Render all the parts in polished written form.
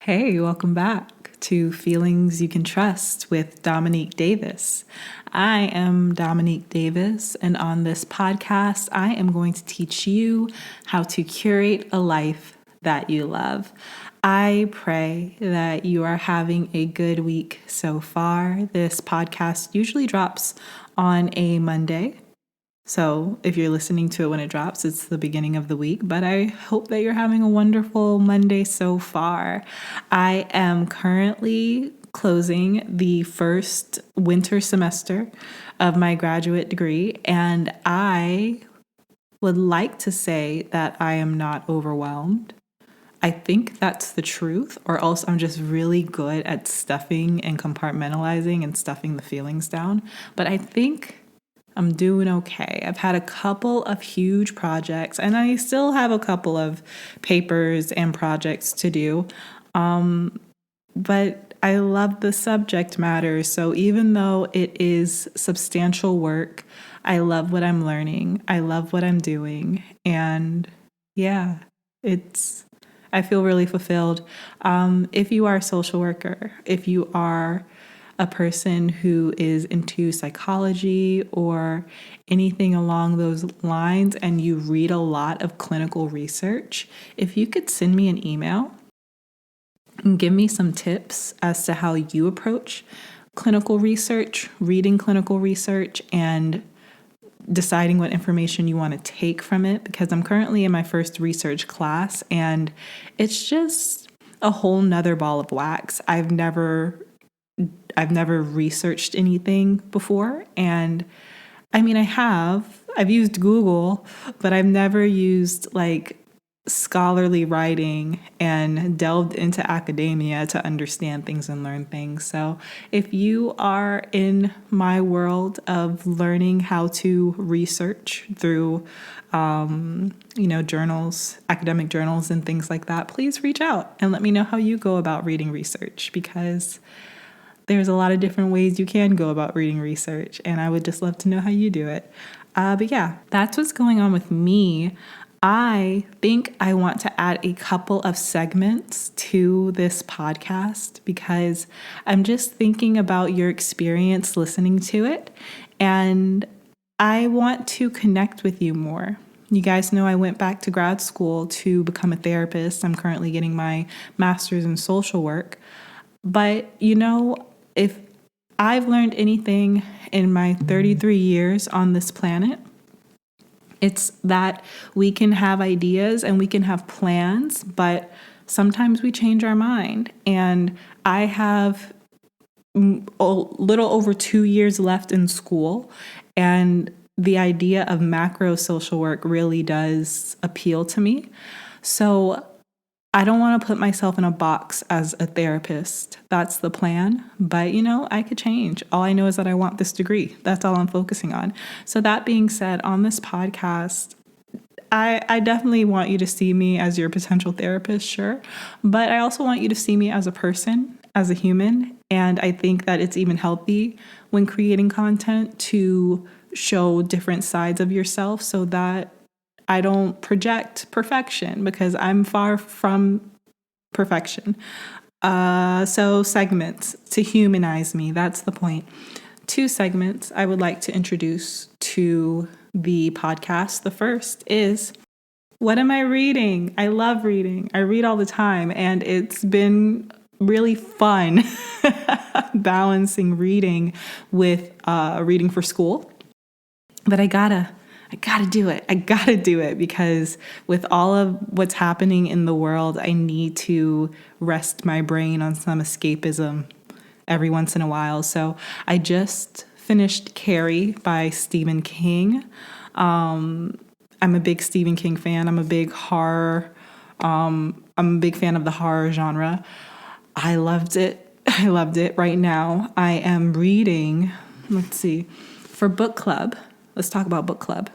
Hey, welcome back to Feelings You Can Trust with Dominique Davis. I am Dominique Davis, and on this podcast, I am going to teach you how to curate a life that you love. I pray that you are having a good week so far. This podcast usually drops on a Monday. So if you're listening to it when it drops, it's the beginning of the week, but I hope that you're having a wonderful Monday so far. I am currently closing the first winter semester of my graduate degree, and I would like to say that I am not overwhelmed. I think that's the truth, or else I'm just really good at stuffing and compartmentalizing and stuffing the feelings down. But I think I'm doing okay. I've had a couple of huge projects, and I still have a couple of papers and projects to do. But I love the subject matter. So even though it is substantial work, I love what I'm learning. I love what I'm doing. And yeah, I feel really fulfilled. If you are a social worker, if you are a person who is into psychology or anything along those lines, and you read a lot of clinical research, if you could send me an email and give me some tips as to how you approach clinical research, reading clinical research, and deciding what information you want to take from it, because I'm currently in my first research class and it's just a whole nother ball of wax. I've never researched anything before. And I mean, I've used Google, but I've never used like scholarly writing and delved into academia to understand things and learn things. So if you are in my world of learning how to research through, journals, academic journals and things like that, please reach out and let me know how you go about reading research, because there's a lot of different ways you can go about reading research, and I would just love to know how you do it. But yeah, that's what's going on with me. I think I want to add a couple of segments to this podcast because I'm just thinking about your experience listening to it, and I want to connect with you more. You guys know I went back to grad school to become a therapist. I'm currently getting my master's in social work. But, if I've learned anything in my 33 years on this planet, it's that we can have ideas and we can have plans, but sometimes we change our mind. And I have a little over 2 years left in school, and the idea of macro social work really does appeal to me. So I don't want to put myself in a box as a therapist. That's the plan. But, I could change. All I know is that I want this degree. That's all I'm focusing on. So that being said, on this podcast, I definitely want you to see me as your potential therapist, sure. But I also want you to see me as a person, as a human. And I think that it's even healthy when creating content to show different sides of yourself so that I don't project perfection, because I'm far from perfection. So segments to humanize me. That's the point. 2 segments I would like to introduce to the podcast. The first is, what am I reading? I love reading. I read all the time, and it's been really fun balancing reading with reading for school. But I gotta do it. I gotta do it because with all of what's happening in the world, I need to rest my brain on some escapism every once in a while. So I just finished Carrie by Stephen King. I'm a big Stephen King fan. I'm a big horror. I'm a big fan of the horror genre. I loved it. Right now, I am reading, for book club. Let's talk about book club.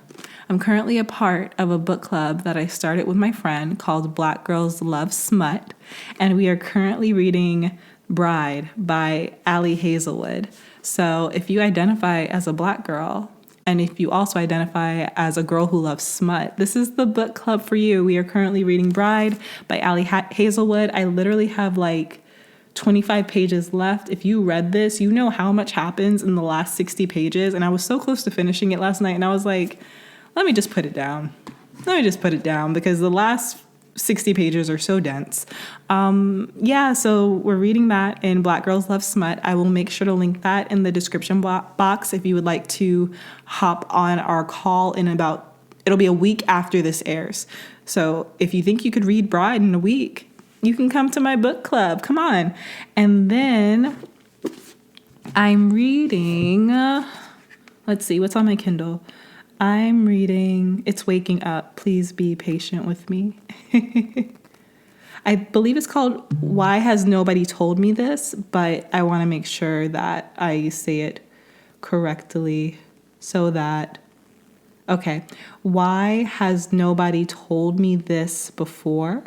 I'm currently a part of a book club that I started with my friend called Black Girls Love Smut, and we are currently reading Bride by Ali Hazelwood. So if you identify as a Black girl And if you also identify as a girl who loves smut, this is the book club for you. We are currently reading Bride by Ali Hazelwood. I literally have like 25 pages left. If you read this, you know how much happens in the last 60 pages. And I was so close to finishing it last night. And I was like, let me just put it down. Because the last 60 pages are so dense. So we're reading that in Black Girls Love Smut. I will make sure to link that in the description box if you would like to hop on our call it'll be a week after this airs. So if you think you could read Bride in a week, you can come to my book club. Come on. And then I'm reading, let's see, what's on my Kindle? I'm reading It's Waking Up. Please be patient with me. I believe it's called Why Has Nobody Told Me This? But I want to make sure that I say it correctly Why Has Nobody Told Me This Before?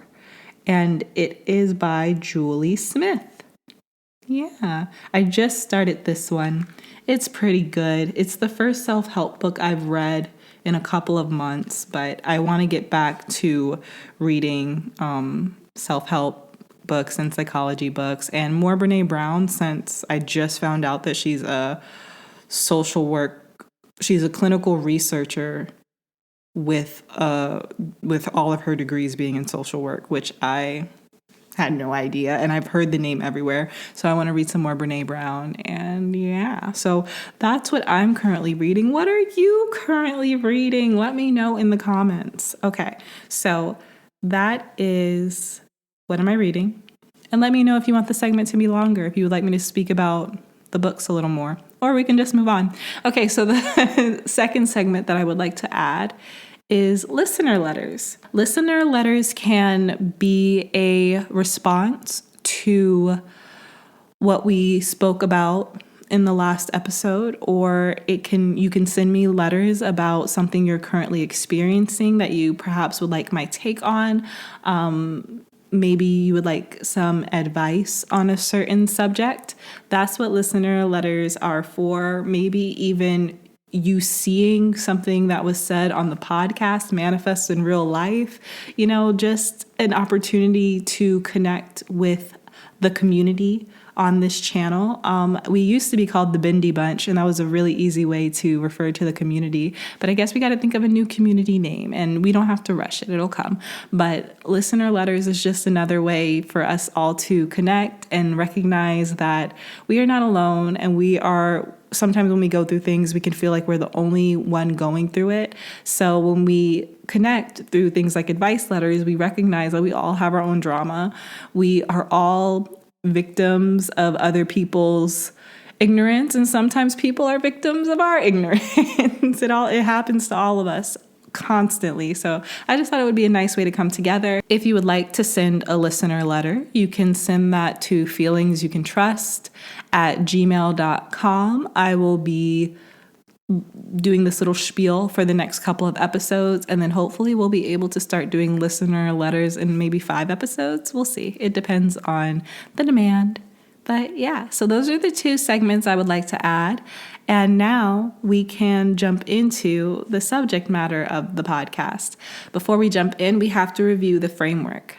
And it is by Julie Smith. Yeah, I just started this one. It's pretty good. It's the first self-help book I've read in a couple of months, but I want to get back to reading self-help books and psychology books and more Brene Brown, since I just found out that she's a clinical researcher with all of her degrees being in social work, which I had no idea, and I've heard the name everywhere. So I want to read some more Brene Brown, and so that's what I'm currently reading. What are you currently reading? Let me know in the comments. Okay, so that is what am I reading, and let me know if you want the segment to be longer, if you would like me to speak about the books a little more, or we can just move on. Okay, so the second segment that I would like to add is listener letters. Listener letters can be a response to what we spoke about in the last episode, or you can send me letters about something you're currently experiencing that you perhaps would like my take on. Maybe you would like some advice on a certain subject. That's what listener letters are for. Maybe even you seeing something that was said on the podcast manifest in real life, just an opportunity to connect with the community on this channel. We used to be called the Bendy Bunch, and that was a really easy way to refer to the community. But I guess we got to think of a new community name, and we don't have to rush it. It'll come. But listener letters is just another way for us all to connect and recognize that we are not alone, and sometimes when we go through things, we can feel like we're the only one going through it. So when we connect through things like advice letters, we recognize that we all have our own drama. We are all victims of other people's ignorance, and sometimes people are victims of our ignorance. It happens to all of us constantly. So I just thought it would be a nice way to come together. If you would like to send a listener letter, you can send that to feelingsyoucantrust@gmail.com. I will be doing this little spiel for the next couple of episodes, and then hopefully we'll be able to start doing listener letters in maybe 5 episodes. We'll see. It depends on the demand. But so those are the 2 segments I would like to add. And now we can jump into the subject matter of the podcast. Before we jump in, we have to review the framework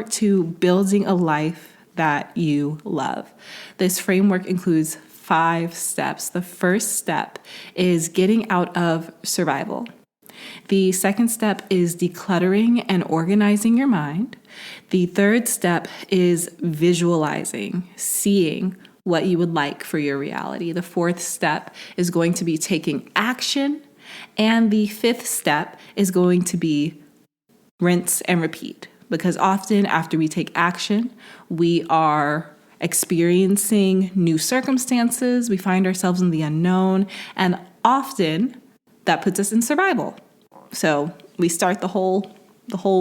to building a life that you love. This framework includes 5 steps. The first step is getting out of survival. The second step is decluttering and organizing your mind. The third step is visualizing, seeing what you would like for your reality. The fourth step is going to be taking action. And the fifth step is going to be rinse and repeat. Because often after we take action, we are experiencing new circumstances. We find ourselves in the unknown. And often that puts us in survival. So we start the whole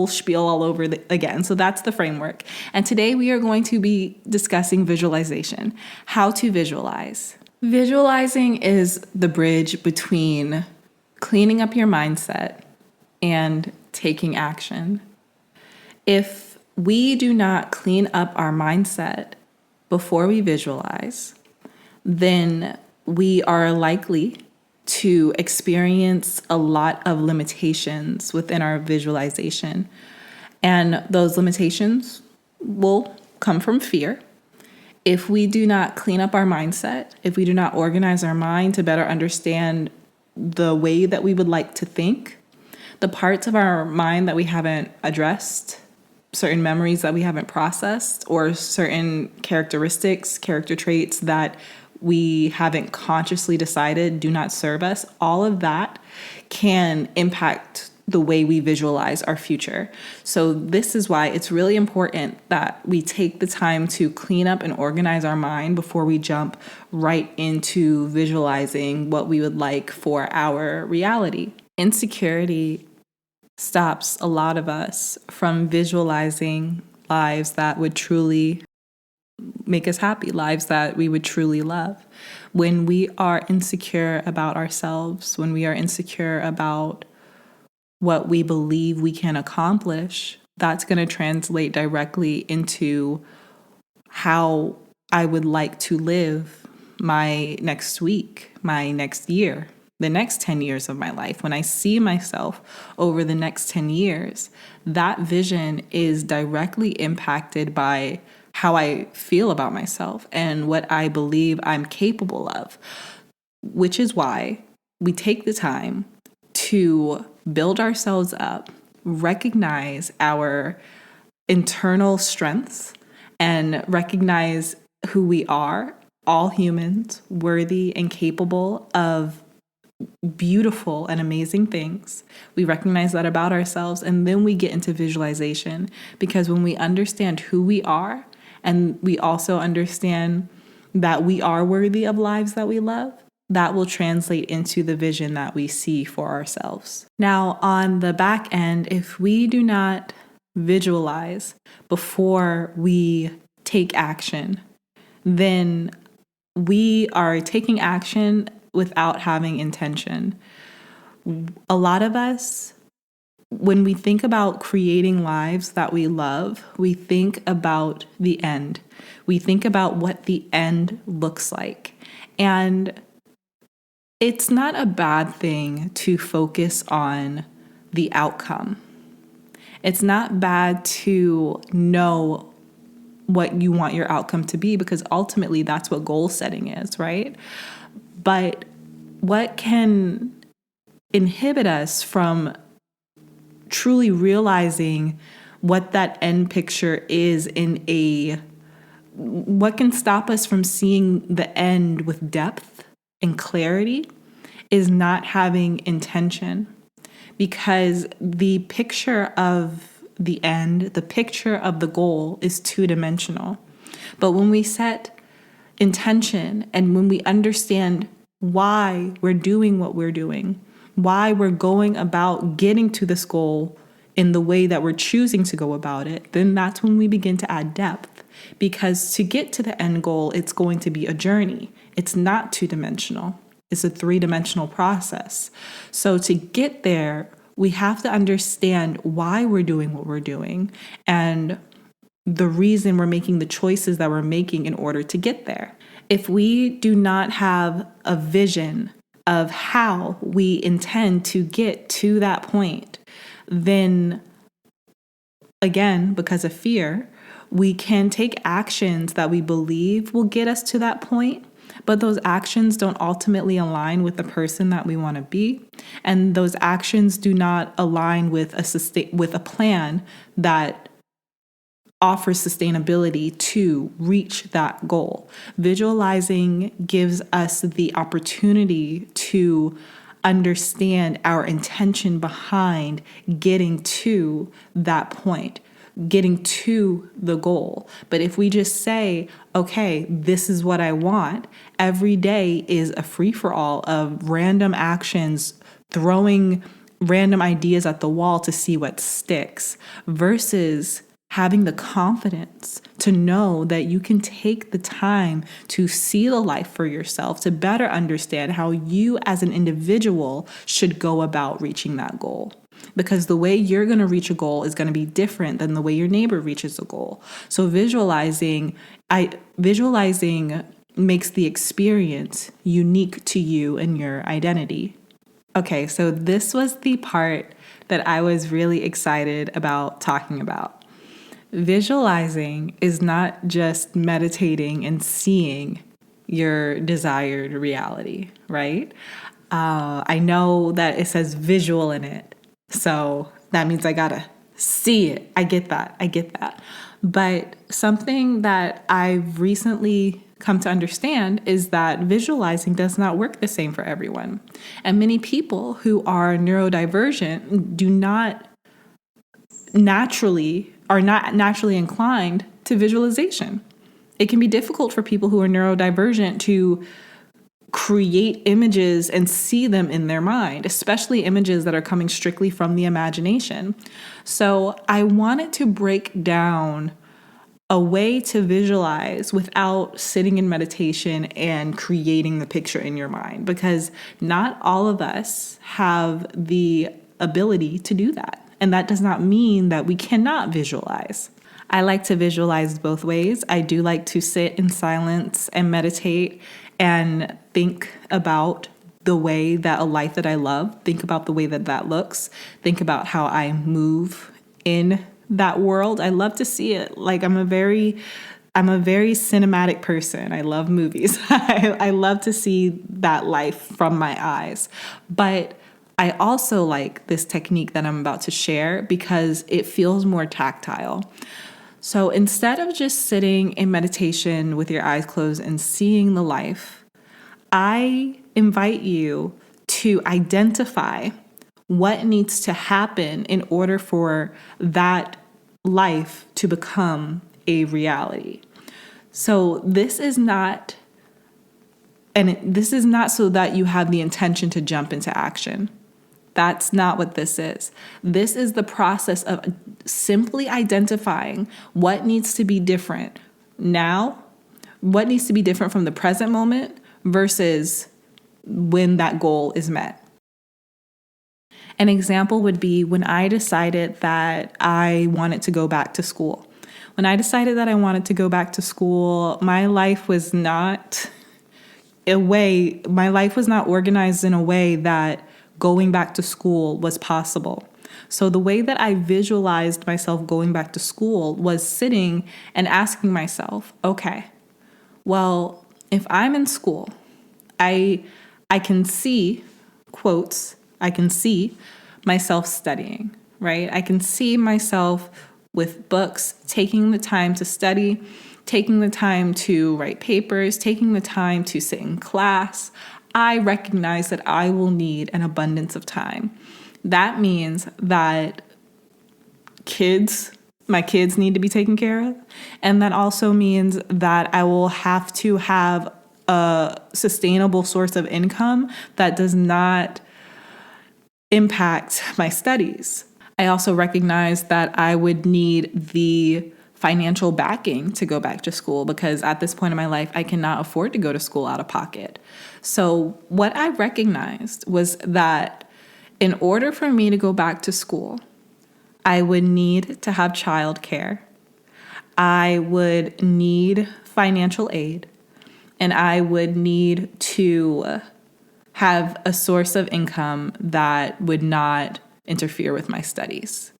spiel all over again. So that's the framework. And today we are going to be discussing visualization, how to visualize. Visualizing is the bridge between cleaning up your mindset and taking action. If we do not clean up our mindset before we visualize, then we are likely to experience a lot of limitations within our visualization. And those limitations will come from fear. If we do not clean up our mindset, if we do not organize our mind to better understand the way that we would like to think, the parts of our mind that we haven't addressed, certain memories that we haven't processed, or certain characteristics, character traits that we haven't consciously decided do not serve us, all of that can impact the way we visualize our future. So this is why it's really important that we take the time to clean up and organize our mind before we jump right into visualizing what we would like for our reality. Insecurity stops a lot of us from visualizing lives that would truly make us happy, lives that we would truly love. When we are insecure about ourselves, when we are insecure about what we believe we can accomplish, that's going to translate directly into how I would like to live my next week, my next year, the next 10 years of my life. When I see myself over the next 10 years, that vision is directly impacted by how I feel about myself and what I believe I'm capable of, which is why we take the time to build ourselves up, recognize our internal strengths, and recognize who we are, all humans, worthy and capable of beautiful and amazing things. We recognize that about ourselves, and then we get into visualization, because when we understand who we are, and we also understand that we are worthy of lives that we love, that will translate into the vision that we see for ourselves. Now, on the back end, if we do not visualize before we take action, then we are taking action without having intention. A lot of us, when we think about creating lives that we love, we think about the end. We think about what the end looks like. And it's not a bad thing to focus on the outcome. It's not bad to know what you want your outcome to be, because ultimately that's what goal setting is, right? But what can inhibit us from truly realizing what that end picture is what can stop us from seeing the end with depth and clarity is not having intention. Because the picture of the end, the picture of the goal is two-dimensional. But when we set intention and when we understand why we're doing what we're doing, why we're going about getting to this goal in the way that we're choosing to go about it, then that's when we begin to add depth. Because to get to the end goal, it's going to be a journey. It's not two-dimensional. It's a three-dimensional process. So to get there, we have to understand why we're doing what we're doing and the reason we're making the choices that we're making in order to get there. If we do not have a vision of how we intend to get to that point, then again, because of fear, we can take actions that we believe will get us to that point, but those actions don't ultimately align with the person that we want to be. And those actions do not align with a plan that offers sustainability to reach that goal. Visualizing gives us the opportunity to understand our intention behind getting to that point, getting to the goal. But if we just say, okay, this is what I want, every day is a free-for-all of random actions, throwing random ideas at the wall to see what sticks, versus having the confidence to know that you can take the time to see the life for yourself, to better understand how you as an individual should go about reaching that goal. Because the way you're going to reach a goal is going to be different than the way your neighbor reaches a goal. So visualizing makes the experience unique to you and your identity. Okay, so this was the part that I was really excited about talking about. Visualizing is not just meditating and seeing your desired reality, right? I know that it says visual in it, so that means I gotta see it. I get that. But something that I've recently come to understand is that visualizing does not work the same for everyone. And many people who are neurodivergent are not naturally inclined to visualization. It can be difficult for people who are neurodivergent to create images and see them in their mind, especially images that are coming strictly from the imagination. So I wanted to break down a way to visualize without sitting in meditation and creating the picture in your mind, because not all of us have the ability to do that. And that does not mean that we cannot visualize. I like to visualize both ways. I do like to sit in silence and meditate and think about the way that a life that I love, think about the way that that looks, think about how I move in that world. I love to see it. Like I'm a very cinematic person. I love movies. I love to see that life from my eyes. But I also like this technique that I'm about to share because it feels more tactile. So instead of just sitting in meditation with your eyes closed and seeing the life, I invite you to identify what needs to happen in order for that life to become a reality. So this is not so that you have the intention to jump into action. That's not what this is. This is the process of simply identifying what needs to be different now, what needs to be different from the present moment versus when that goal is met. An example would be when I decided that I wanted to go back to school. When I decided that I wanted to go back to school, my life was not organized in a way that going back to school was possible. So the way that I visualized myself going back to school was sitting and asking myself, okay, well, if I'm in school, I can see, quotes, I can see myself studying, right? I can see myself with books, taking the time to study, taking the time to write papers, taking the time to sit in class. I recognize that I will need an abundance of time. That means that my kids need to be taken care of. And that also means that I will have to have a sustainable source of income that does not impact my studies. I also recognize that I would need the financial backing to go back to school because at this point in my life, I cannot afford to go to school out of pocket. So what I recognized was that in order for me to go back to school, I would need to have childcare. I would need financial aid, and I would need to have a source of income that would not interfere with my studies.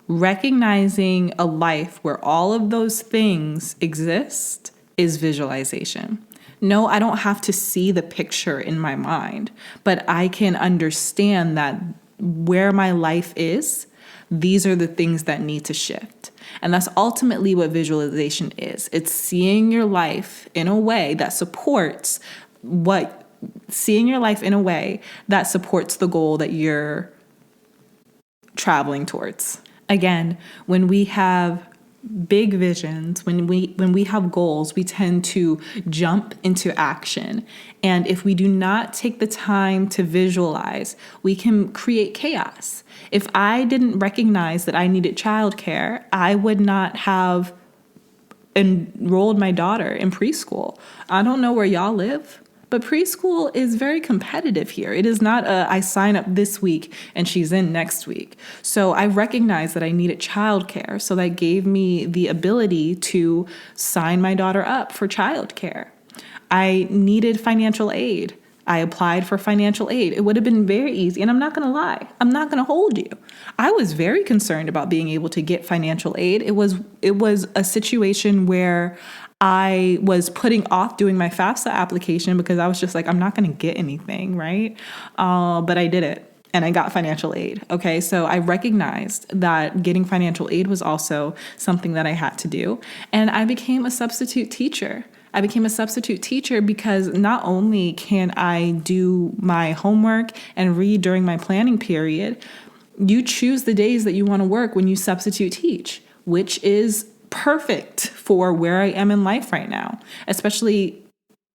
Recognizing a life where all of those things exist is visualization. No, I don't have to see the picture in my mind, but I can understand that where my life is, these are the things that need to shift. And that's ultimately what visualization is. It's seeing your life in a way that supports the goal that you're traveling towards. Again, when we have big visions, when we have goals, we tend to jump into action. And if we do not take the time to visualize, we can create chaos. If I didn't recognize that I needed childcare, I would not have enrolled my daughter in preschool. I don't know where y'all live, but preschool is very competitive here. It is not I sign up this week and she's in next week. So I recognized that I needed childcare. So that gave me the ability to sign my daughter up for childcare. I needed financial aid. I applied for financial aid. It would have been very easy. And I'm not going to lie. I'm not going to hold you. I was very concerned about being able to get financial aid. It was a situation where I was putting off doing my FAFSA application because I was just like, I'm not going to get anything, right? But I did it. And I got financial aid. Okay, so I recognized that getting financial aid was also something that I had to do. And I became a substitute teacher. I became a substitute teacher because not only can I do my homework and read during my planning period, you choose the days that you want to work when you substitute teach, which is perfect for where I am in life right now, especially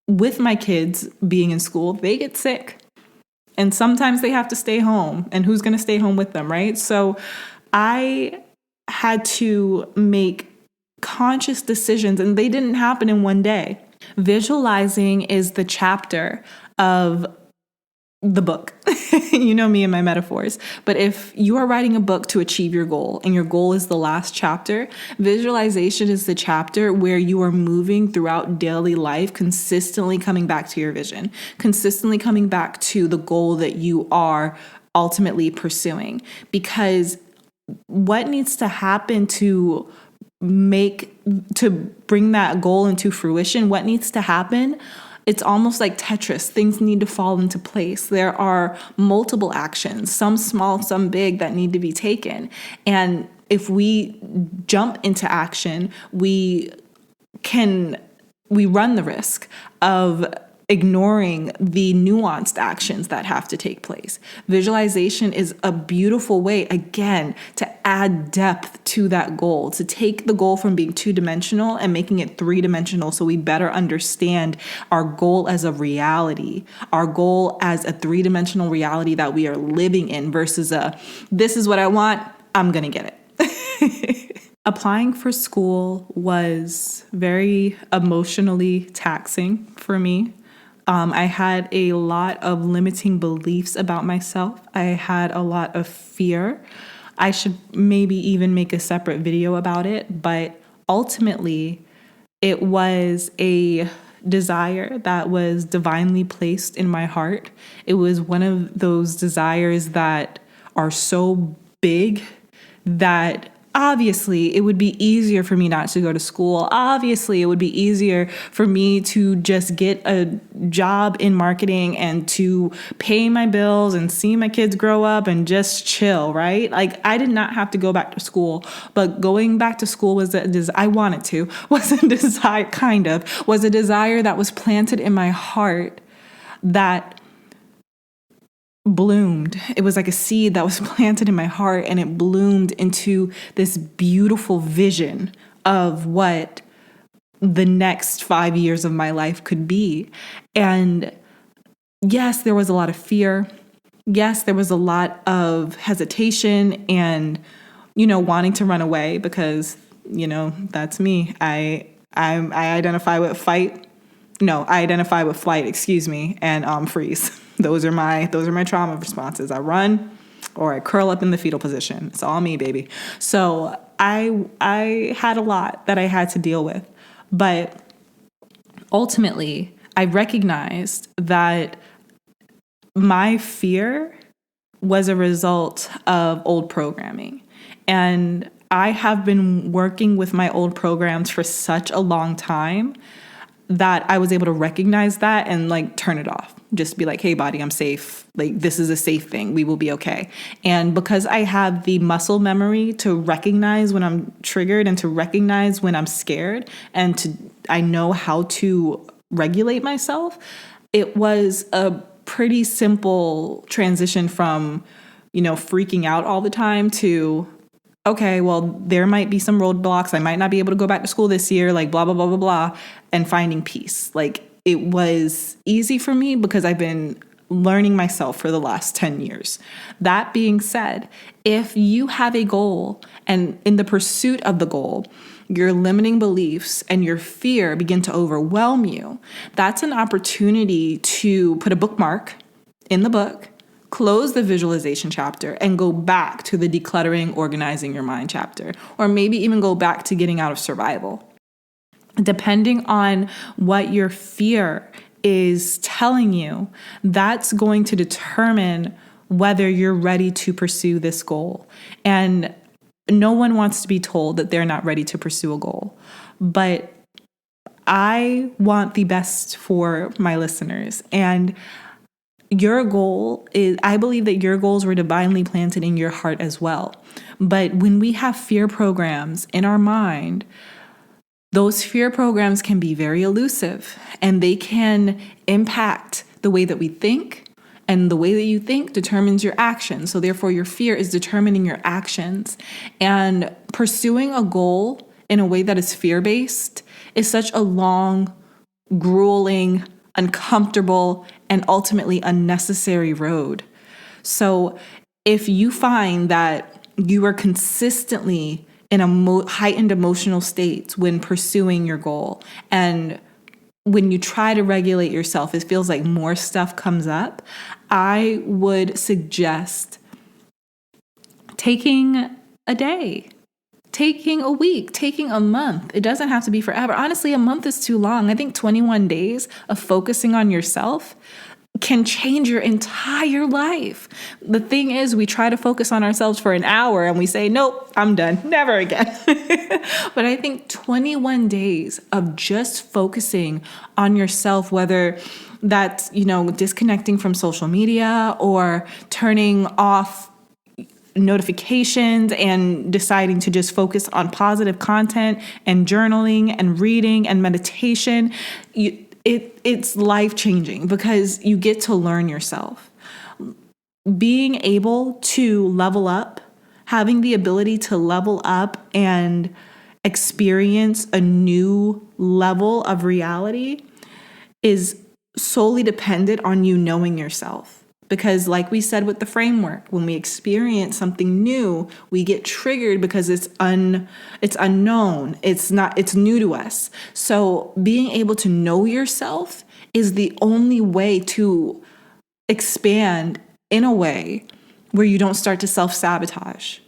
with my kids being in school. They get sick. And sometimes they have to stay home. And who's going to stay home with them, right? So I had to make conscious decisions, and they didn't happen in one day. Visualizing is the chapter of the book. You know me and my metaphors. But if you are writing a book to achieve your goal and your goal is the last chapter, visualization is the chapter where you are moving throughout daily life, consistently coming back to your vision, consistently coming back to the goal that you are ultimately pursuing. Because what needs to happen to bring that goal into fruition, what needs to happen? It's almost like Tetris. Things need to fall into place. There are multiple actions, some small, some big, that need to be taken. And if we jump into action, we run the risk of ignoring the nuanced actions that have to take place. Visualization is a beautiful way, again, to add depth to that goal, to take the goal from being two-dimensional and making it three-dimensional so we better understand our goal as a reality, our goal as a three-dimensional reality that we are living in versus this is what I want, I'm going to get it. Applying for school was very emotionally taxing for me. I had a lot of limiting beliefs about myself. I had a lot of fear. I should maybe even make a separate video about it, but ultimately it was a desire that was divinely placed in my heart. It was one of those desires that are so big that obviously it would be easier for me not to go to school. Obviously, it would be easier for me to just get a job in marketing and to pay my bills and see my kids grow up and just chill, right? Like, I did not have to go back to school, but going back to school was a desire that was planted in my heart that bloomed. It was like a seed that was planted in my heart, and it bloomed into this beautiful vision of what the next 5 years of my life could be. And yes, there was a lot of fear. Yes, there was a lot of hesitation and, wanting to run away because, that's me. I identify with flight, and freeze. Those are my trauma responses. I run or I curl up in the fetal position. It's all me, baby. So I had a lot that I had to deal with. But ultimately, I recognized that my fear was a result of old programming. And I have been working with my old programs for such a long time that I was able to recognize that and turn it off. Just be like, hey, body, I'm safe. This is a safe thing. We will be okay. And because I have the muscle memory to recognize when I'm triggered and to recognize when I'm scared and I know how to regulate myself, it was a pretty simple transition from, freaking out all the time to, okay, well, there might be some roadblocks. I might not be able to go back to school this year, blah, blah, blah, blah, blah, and finding peace. It was easy for me because I've been learning myself for the last 10 years. That being said, if you have a goal and in the pursuit of the goal, your limiting beliefs and your fear begin to overwhelm you, that's an opportunity to put a bookmark in the book, close the visualization chapter, and go back to the decluttering, organizing your mind chapter, or maybe even go back to getting out of survival. Depending on what your fear is telling you, that's going to determine whether you're ready to pursue this goal. And no one wants to be told that they're not ready to pursue a goal. But I want the best for my listeners. And your goal is, I believe that your goals were divinely planted in your heart as well. But when we have fear programs in our mind, those fear programs can be very elusive, and they can impact the way that we think, and the way that you think determines your actions. So therefore, your fear is determining your actions. And pursuing a goal in a way that is fear-based is such a long, grueling, uncomfortable, and ultimately unnecessary road. So if you find that you are consistently in a heightened emotional states when pursuing your goal, and when you try to regulate yourself, it feels like more stuff comes up, I would suggest taking a day, taking a week, taking a month. It doesn't have to be forever. Honestly, a month is too long. I think 21 days of focusing on yourself can change your entire life. The thing is, we try to focus on ourselves for an hour and we say, nope, I'm done, never again. But I think 21 days of just focusing on yourself, whether that's, disconnecting from social media or turning off notifications and deciding to just focus on positive content and journaling and reading and meditation, it's life-changing because you get to learn yourself. Being able to level up, having the ability to level up and experience a new level of reality is solely dependent on you knowing yourself. Because like we said with the framework, when we experience something new, we get triggered because it's unknown. It's new to us. So being able to know yourself is the only way to expand in a way where you don't start to self-sabotage.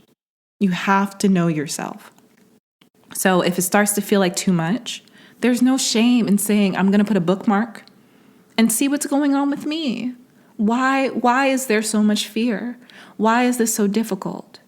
You have to know yourself. So if it starts to feel like too much, there's no shame in saying, I'm going to put a bookmark and see what's going on with me. Why is there so much fear? Why is this so difficult?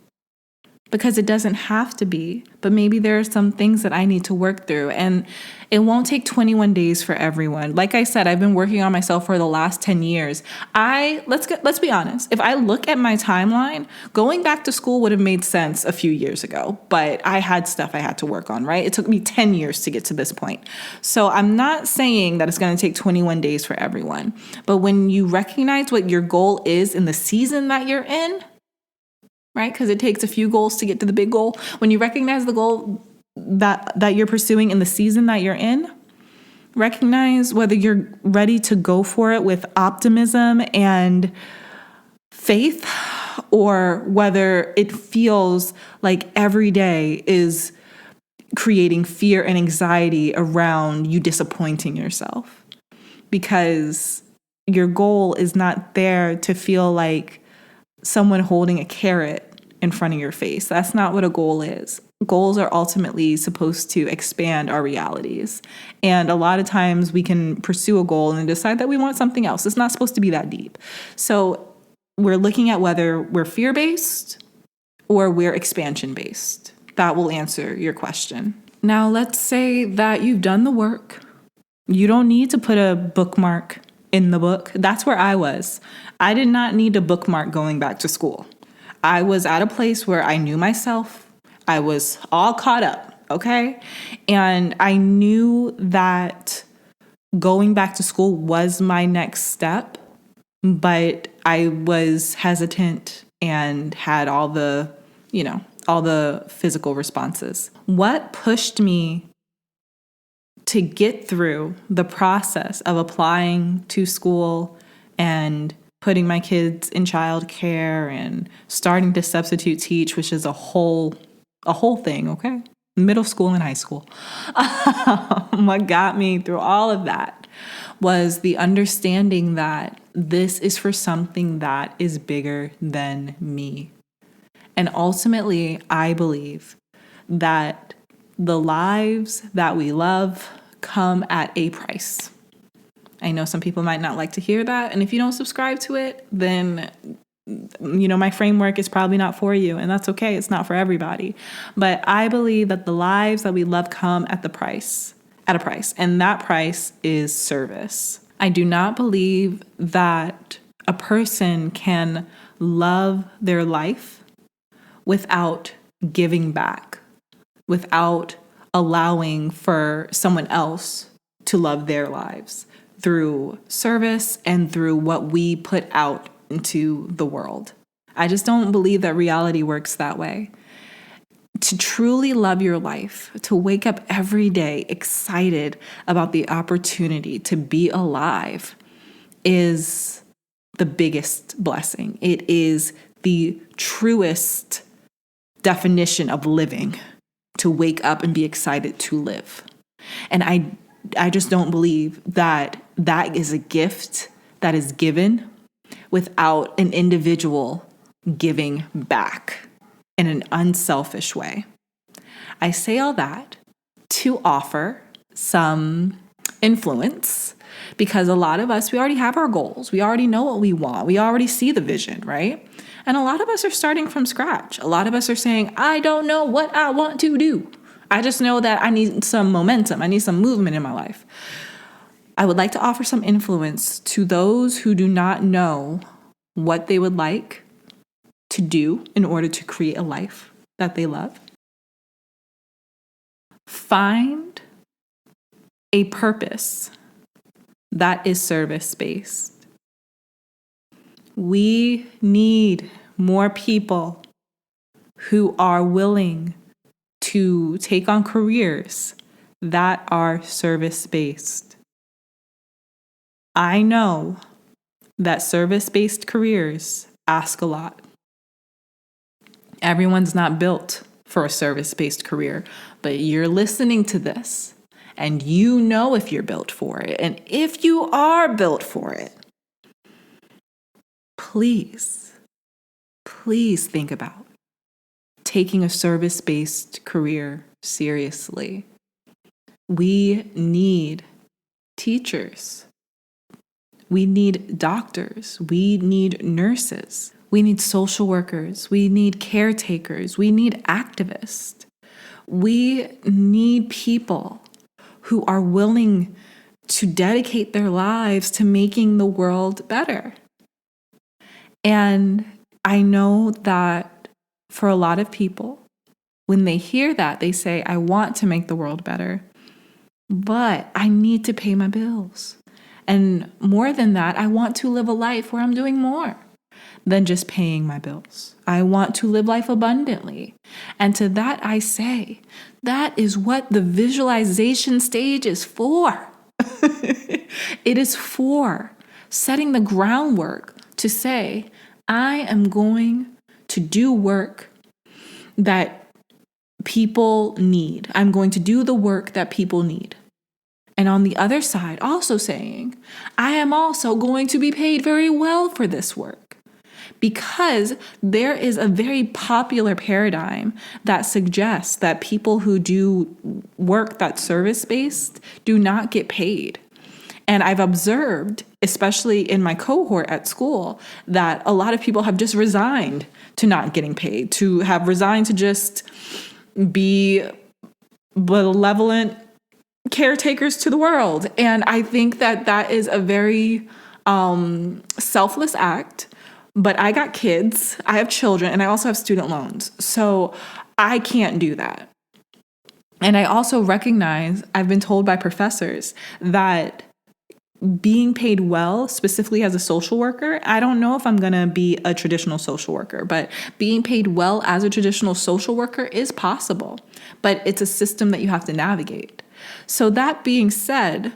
Because it doesn't have to be, but maybe there are some things that I need to work through, and it won't take 21 days for everyone. Like I said, I've been working on myself for the last 10 years. Let's be honest. If I look at my timeline, going back to school would have made sense a few years ago, but I had stuff I had to work on, right? It took me 10 years to get to this point. So I'm not saying that it's going to take 21 days for everyone, but when you recognize what your goal is in the season that you're in, right? Because it takes a few goals to get to the big goal. When you recognize the goal that you're pursuing in the season that you're in, recognize whether you're ready to go for it with optimism and faith, or whether it feels like every day is creating fear and anxiety around you disappointing yourself. Because your goal is not there to feel like someone holding a carrot in front of your face. That's not what a goal is. Goals are ultimately supposed to expand our realities. And a lot of times we can pursue a goal and decide that we want something else. It's not supposed to be that deep. So we're looking at whether we're fear-based or we're expansion-based. That will answer your question. Now, let's say that you've done the work. You don't need to put a bookmark in the book. That's where I was. I did not need a bookmark going back to school. I was at a place where I knew myself. I was all caught up, okay? And I knew that going back to school was my next step, but I was hesitant and had all the physical responses. What pushed me to get through the process of applying to school and putting my kids in childcare and starting to substitute teach, which is a whole thing, okay? Middle school and high school. What got me through all of that was the understanding that this is for something that is bigger than me. And ultimately, I believe that the lives that we love come at a price. I know some people might not like to hear that. And if you don't subscribe to it, then, my framework is probably not for you. And that's okay. It's not for everybody. But I believe that the lives that we love come at a price. And that price is service. I do not believe that a person can love their life without giving back, without allowing for someone else to love their lives through service and through what we put out into the world. I just don't believe that reality works that way. To truly love your life, to wake up every day excited about the opportunity to be alive is the biggest blessing. It is the truest definition of living, to wake up and be excited to live. And I just don't believe that that is a gift that is given without an individual giving back in an unselfish way. I say all that to offer some influence, because a lot of us, we already have our goals. We already know what we want. We already see the vision, right? And a lot of us are starting from scratch. A lot of us are saying, I don't know what I want to do. I just know that I need some momentum. I need some movement in my life. I would like to offer some influence to those who do not know what they would like to do in order to create a life that they love. Find a purpose that is service-based. We need more people who are willing to take on careers that are service-based. I know that service-based careers ask a lot. Everyone's not built for a service-based career, but you're listening to this and you know if you're built for it. And if you are built for it, please think about taking a service-based career seriously. We need teachers. We need doctors. We need nurses. We need social workers. We need caretakers. We need activists. We need people who are willing to dedicate their lives to making the world better. And I know that for a lot of people, when they hear that, they say, I want to make the world better, but I need to pay my bills. And more than that, I want to live a life where I'm doing more than just paying my bills. I want to live life abundantly. And to that I say, that is what the visualization stage is for. It is for setting the groundwork to say, I am going to do work that people need. I'm going to do the work that people need. And on the other side, also saying, I am also going to be paid very well for this work. Because there is a very popular paradigm that suggests that people who do work that's service-based do not get paid. And I've observed, especially in my cohort at school, that a lot of people have just resigned to not getting paid, to have resigned to just be benevolent caretakers to the world. And I think that that is a very selfless act. But I got kids, I have children, and I also have student loans. So I can't do that. And I also recognize, I've been told by professors that being paid well, specifically as a social worker, I don't know if I'm going to be a traditional social worker, but being paid well as a traditional social worker is possible. But it's a system that you have to navigate. So that being said,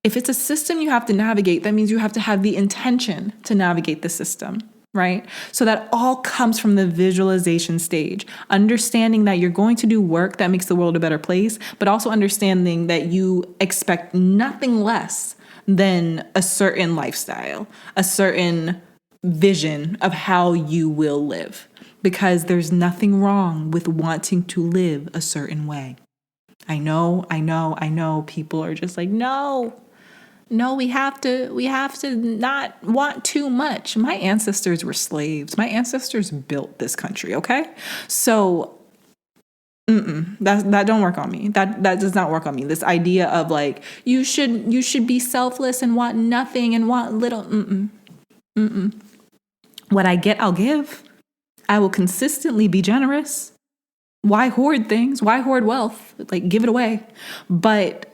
if it's a system you have to navigate, that means you have to have the intention to navigate the system, right? So that all comes from the visualization stage, understanding that you're going to do work that makes the world a better place, but also understanding that you expect nothing less than a certain lifestyle, a certain vision of how you will live, because there's nothing wrong with wanting to live a certain way. I know. People are just like, no, we have to not want too much. My ancestors were slaves. My ancestors built this country, okay? So that don't work on me. That does not work on me. This idea of like, you should be selfless and want nothing and want little. What I get, I'll give. I will consistently be generous. Why hoard things? Why hoard wealth? Like, give it away. But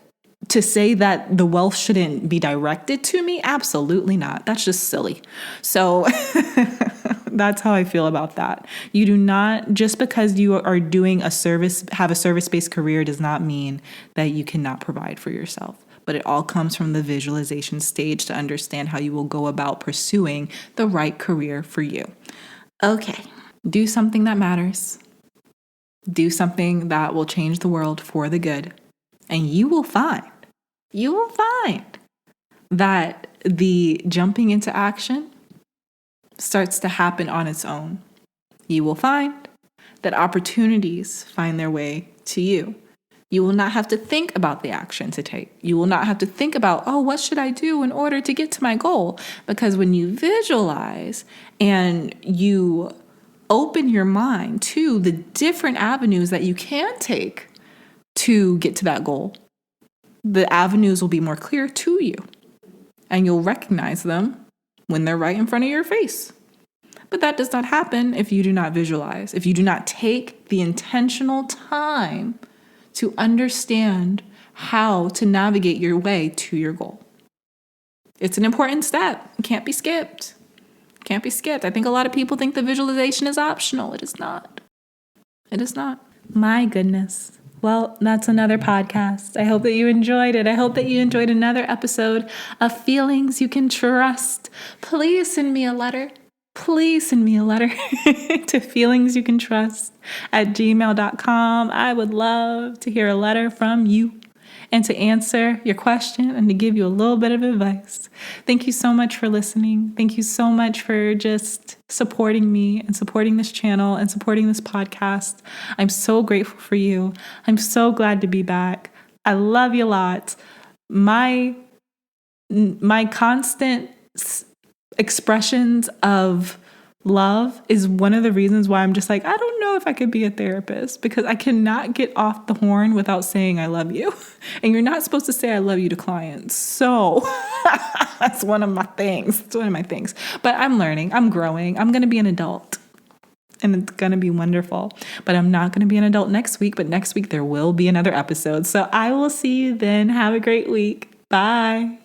to say that the wealth shouldn't be directed to me, absolutely not. That's just silly. So that's how I feel about that. You do not, just because you are doing a service, have a service-based career, does not mean that you cannot provide for yourself. But it all comes from the visualization stage to understand how you will go about pursuing the right career for you. Okay, do something that matters. Do something that will change the world for the good. And you will find that the jumping into action starts to happen on its own. You will find that opportunities find their way to you. You will not have to think about the action to take. You will not have to think about, oh, what should I do in order to get to my goal? Because when you visualize and you open your mind to the different avenues that you can take to get to that goal, the avenues will be more clear to you, and you'll recognize them when they're right in front of your face. But that does not happen if you do not visualize, if you do not take the intentional time to understand how to navigate your way to your goal. It's an important step. It can't be skipped. Can't be skipped. I think a lot of people think the visualization is optional. It is not. It is not. My goodness. Well, that's another podcast. I hope that you enjoyed it. I hope that you enjoyed another episode of Feelings You Can Trust. Please send me a letter. Please send me a letter to feelingsyoucantrust@gmail.com. I would love to hear a letter from you and to answer your question and to give you a little bit of advice. Thank you so much for listening. Thank you so much for just supporting me and supporting this channel and supporting this podcast. I'm so grateful for you. I'm so glad to be back. I love you a lot. My constant expressions of love is one of the reasons why I'm just like, I don't know if I could be a therapist, because I cannot get off the horn without saying I love you. And you're not supposed to say I love you to clients. So that's one of my things. It's one of my things. But I'm learning. I'm growing. I'm going to be an adult. And it's going to be wonderful. But I'm not going to be an adult next week. But next week there will be another episode. So I will see you then. Have a great week. Bye.